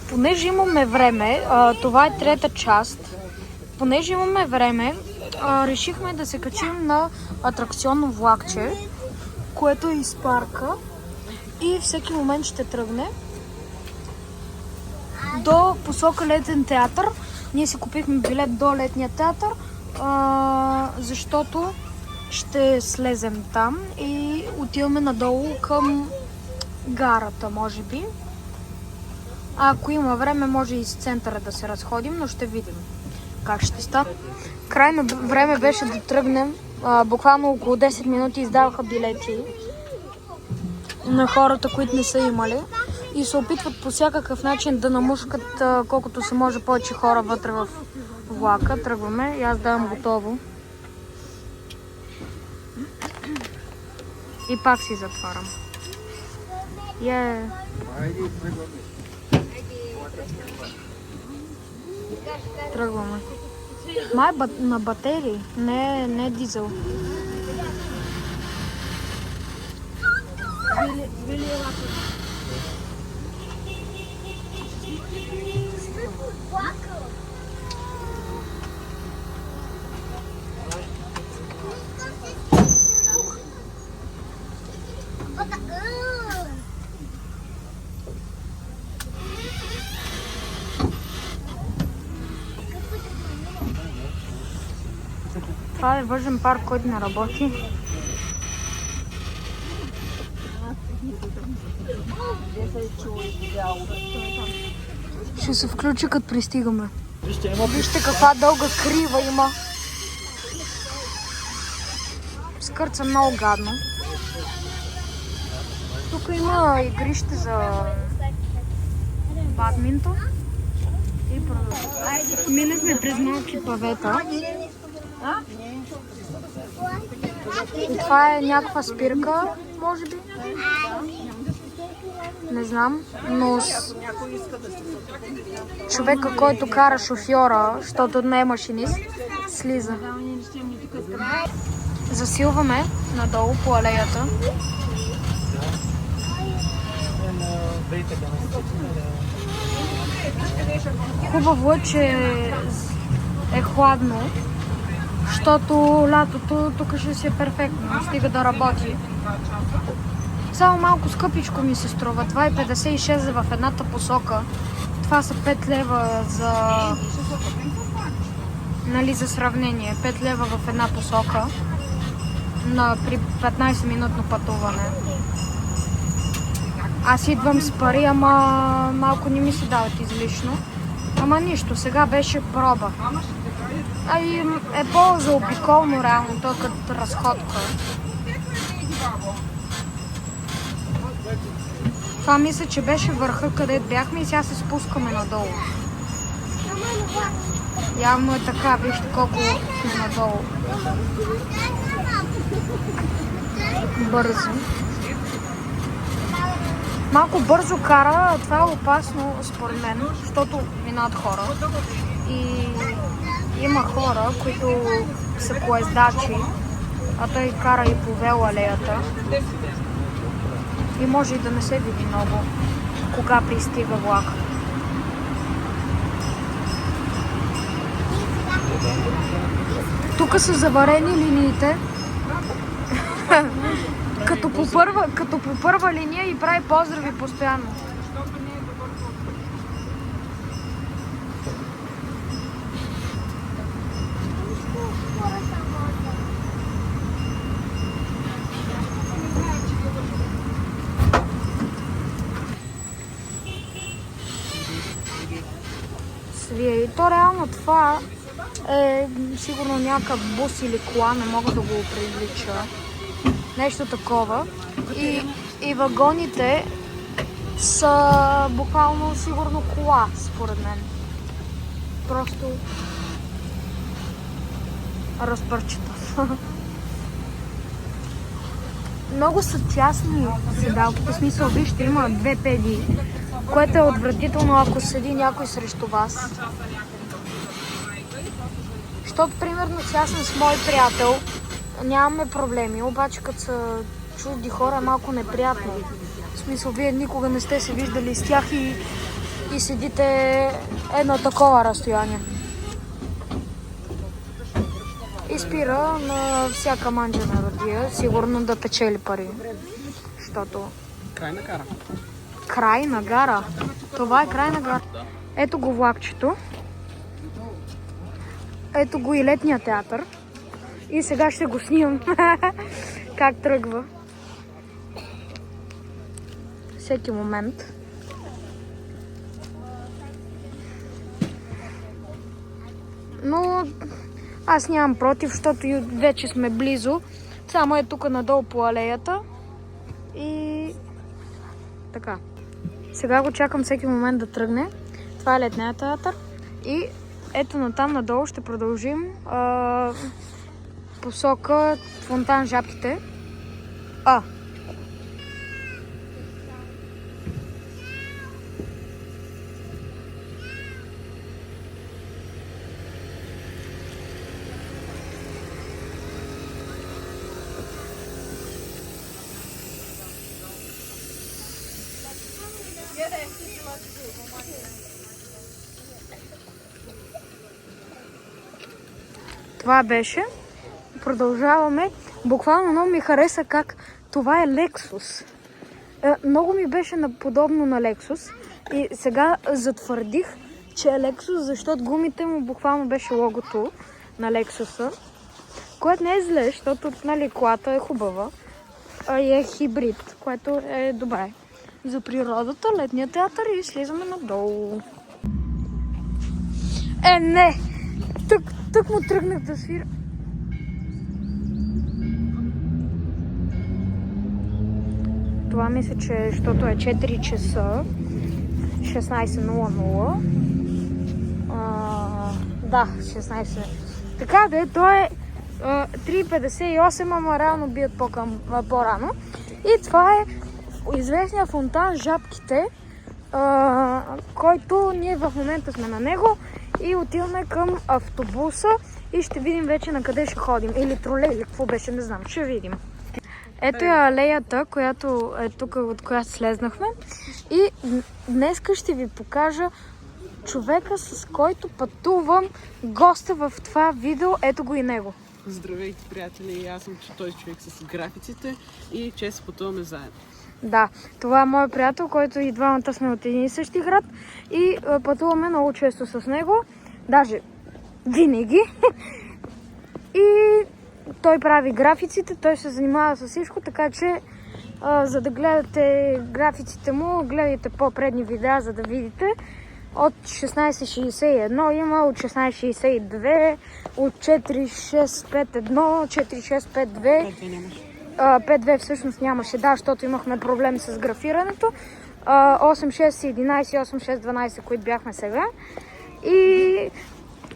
Понеже имаме време, това е трета част. Понеже имаме време, решихме да се качим на атракционно влакче, което е из парка и всеки момент ще тръгне до посока Летен театър. Ние си купихме билет до Летния театър, защото ще слезем там и отиваме надолу към гарата, може би. Ако има време, може и с центъра да се разходим, но ще видим как ще става. Крайно време беше да тръгнем. Буквално около 10 минути издаваха билети на хората, които не са имали. И се опитват по всякакъв начин да намушкат колкото се може повече хора вътре в влака. Тръгваме и аз давам готово. И пак си затварям. Тръгваме. Май на батерии, не дизел. Това е въжен парк, който не работи. Ще се включи като пристигаме. Вижте каква дълга крива има. Скърца много гадно. Тук има игрище за бадминтон. Минахме през малки павета. И това е някаква спирка, може би. Не знам, но човека, който кара шофьора, защото не е машинист, слиза. Засилваме надолу по алеята. Хубаво е, че е хладно, защото лятото тук ще си е перфектно, стига да работи. Само малко скъпичко ми се струва, 2,56 в едната посока. Това са 5 лева за... Нали, за сравнение, 5 лева в една посока при 15-минутно пътуване. Аз идвам с пари, ама малко не ми се дават излишно. Ама нищо, сега беше проба. И е по-заобиколно реално, то като разходка. Това мисля, че беше върха, където бяхме и сега се спускаме надолу. Явно е така, вижте колко надолу. Бързо. Малко бързо кара, това е опасно според мен, защото минат хора. И има хора, които са поездачи, а той кара и по велоалеята. И може и да не се види много, кога пристига влак. Тук са заварени линиите. Като по първа линия и прави поздрави постоянно. Свие. И то реално това е сигурно някакъв бус или кола, не мога да го привлича. Нещо такова. И вагоните са буквално сигурно кола, според мен. Просто разпърчета. Много са тясни седалките, в смисъл, вижте, има 2 педи, което е отвратително, ако седи някой срещу вас. Защото, примерно, сега съм с мой приятел, нямаме проблеми, обаче като са чужди хора е малко неприятно. В смисъл, вие никога не сте се виждали с тях и и седите едно такова разстояние. И спира на всяка манджена радия, сигурно да печели пари. Защото... Край на гара. Край на гара? Това е край на гара. Ето го влакчето. Ето го и летния театър. И сега ще го снимам как тръгва. Всеки момент. Но аз нямам против, защото вече сме близо. Само е тук надолу по алеята. И така. Сега го чакам всеки момент да тръгне. Това е летния театър. И ето натам надолу ще продължим посока фонтан Жабките. Това беше. Продължаваме. Буквално много ми хареса как това е Lexus. Много ми беше подобно на Lexus. И сега затвърдих, че е Lexus, защото гумите му буквално беше логото на Lexus. Което не е зле, защото колата е хубава. И е хибрид, което е добре. За природата, летния театър и слизаме надолу. Не! Тук му тръгнах да свира. Това мисля, че защото е 4 часа, 16:00. Да, 16. Така да е, то е 3:58, ама реално бият по-рано. И това е известния фонтан Жабките, който ние в момента сме на него и отиваме към автобуса и ще видим вече на къде ще ходим. Или тролей, или какво беше, не знам, ще видим. Ето е алеята, която е тук, от която слезнахме. И днеска ще ви покажа човека, с който пътувам, госта в това видео. Ето го и него. Здравейте, приятели! Аз съм той човек с графиците и често пътуваме заедно. Да, това е моят приятел, който и двамата сме от един и същи град и пътуваме много често с него, даже винаги. И той прави графиците, той се занимава с всичко, така че за да гледате графиците му, гледайте по-предни видеа, за да видите. От 1661 има, от 1662, от 4651, 4652. 5.2 всъщност нямаше, да, защото имахме проблеми с графирането. 8.6.11 и 8.6.12, които бяхме сега. И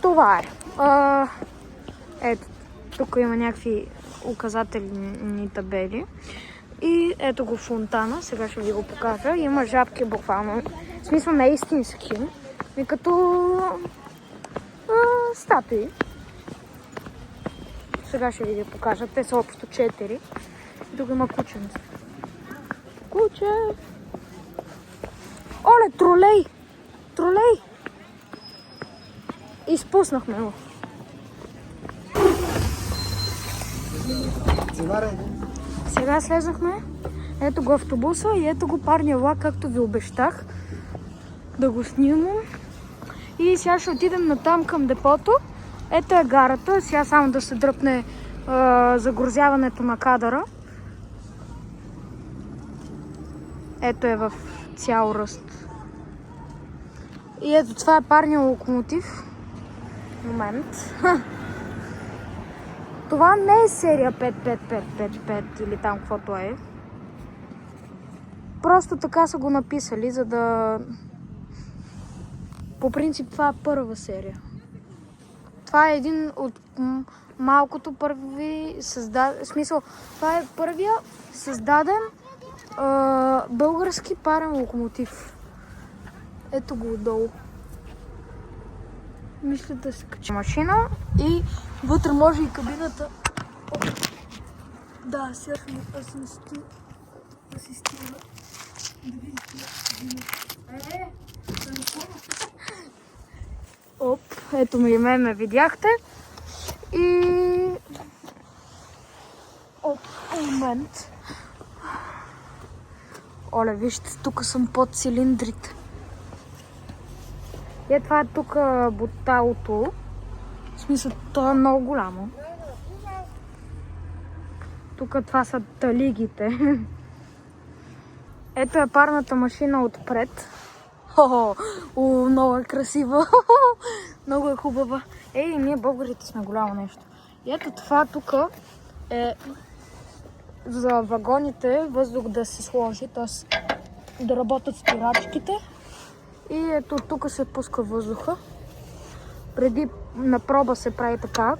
това е. Ето, тук има някакви указателни табели. И ето го фонтана, сега ще ви го покажа. Има жабки буквално, в смисъл не истински, и като статуи. Сега ще ви ги покажа, те са общо 4. Тук има кученце. Куче! Оле, тролей! Тролей! Изпуснахме го. Сега слезахме. Ето го автобуса и ето го парния влак, както ви обещах да го снимам. И сега ще отидем натам към депото. Ето е гарата. Сега само да се дръпне загрузяването на кадъра. Ето е в цял ръст. И ето това е парния локомотив. Момент. Това не е серия 55555 или там каквото е. Просто така са го написали, за да... По принцип това е първа серия. Това е един от малкото първи създаден... В смисъл, това е първия създаден български парен локомотив. Ето го отдолу. Мисля да се качи машина и вътре може и кабината. Да, сега съм асистира. Да видите кабината. ето ме видяхте. И от момент. Оле, вижте, тук съм под цилиндрите. И това е тук буталото. В смисъл, то е много голямо. Тук това са талигите. Ето е парната машина отпред. Много е красива. Много е хубава. Ей, ние българите сме голямо нещо. И ето това тук е за вагоните въздух да се сложи, т.е. да работят спирачките. И ето тук се пуска въздуха. Преди на проба се прави така.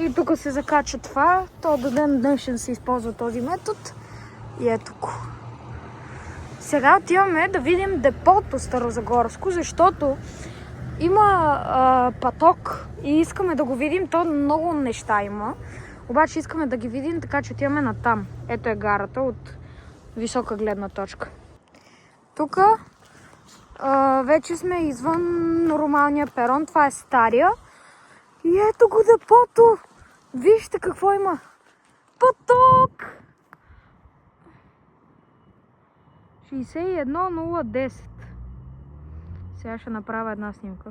И тук се закача това. То до ден днешен се използва този метод. И ето го. Сега отиваме да видим депото Старозагорско, защото има поток и искаме да го видим. То много неща има. Обаче искаме да ги видим, така че отиваме натам. Ето е гарата от висока гледна точка. Тук вече сме извън нормалния перон. Това е стария. И ето го депото. Вижте какво има. Поток! 61010. Сега ще направя една снимка.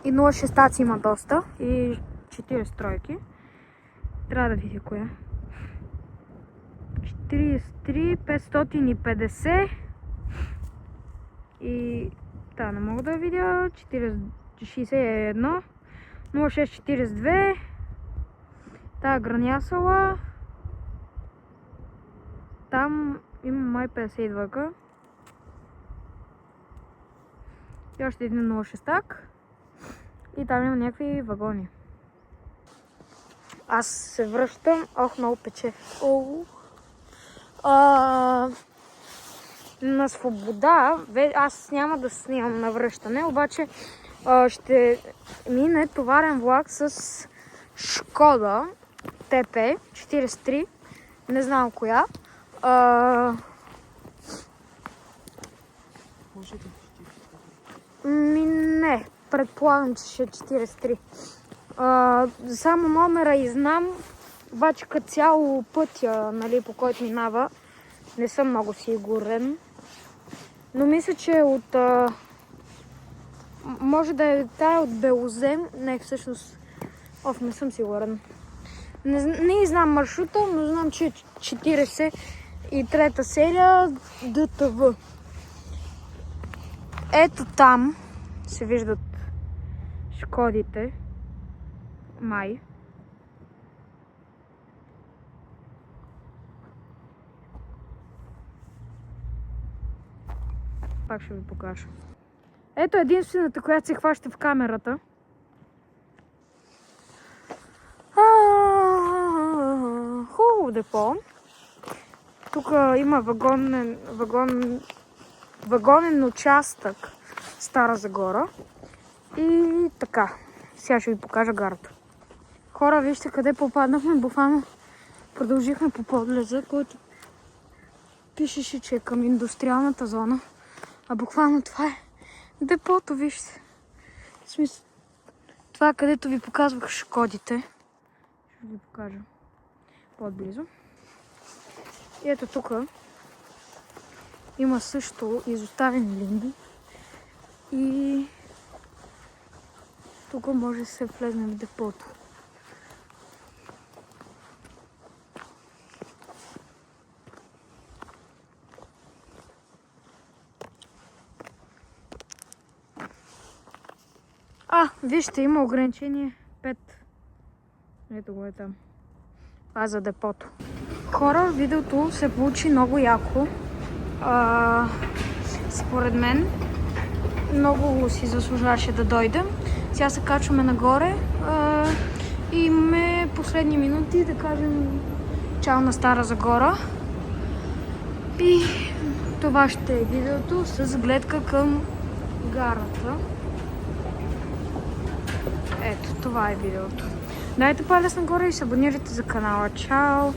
И 06 стаци има доста. И 4 стройки. Трябва да видя коя. 43, 550. И... да, не мога да видя. 61. 0642. Та гранясала. Там има май 52-ка. И още един 06-так. И там има някакви вагони. Аз се връщам. Ох, много пече. На свобода. Аз няма да снимам на връщане, обаче ще мине товарен влак с Шкода ТП 43. Не знам коя. Не, предполагам, че ще е 43. Само номера и знам, обаче като цяло пътя, нали, по който минава, не съм много сигурен. Но мисля, че е от... може да е тая от Белозем. Не, всъщност... не съм сигурен. Не знам маршрута, но знам, че е 43-та серия ДТВ. Ето там се виждат Шкодите. Май. Пак ще ви покажа. Ето единствената, която се хваща в камерата. Хубаво депо. Тук има вагонен участък Стара Загора. И така. Сега ще ви покажа гарата. Хора, вижте къде попаднахме. Буквално продължихме по подлеза, който пишеше, че е към индустриалната зона. А буквално това е депото, вижте. В смисъл, това където ви показвах Шкодите. Ще ви покажа по-близо. И ето тук има също изоставени линии. И тук може да се влезне в депото. Вижте, има ограничение 5. Ето го е там. Това за депото. Хора, видеото се получи много яко. Според мен много си заслужаваше да дойдем. Сега се качваме нагоре и имаме последни минути да кажем чао на Стара Загора. И това ще е видеото с гледка към гарата. Ето, това е видеото. Дайте палец нагоре и се абонирайте за канала. Чао!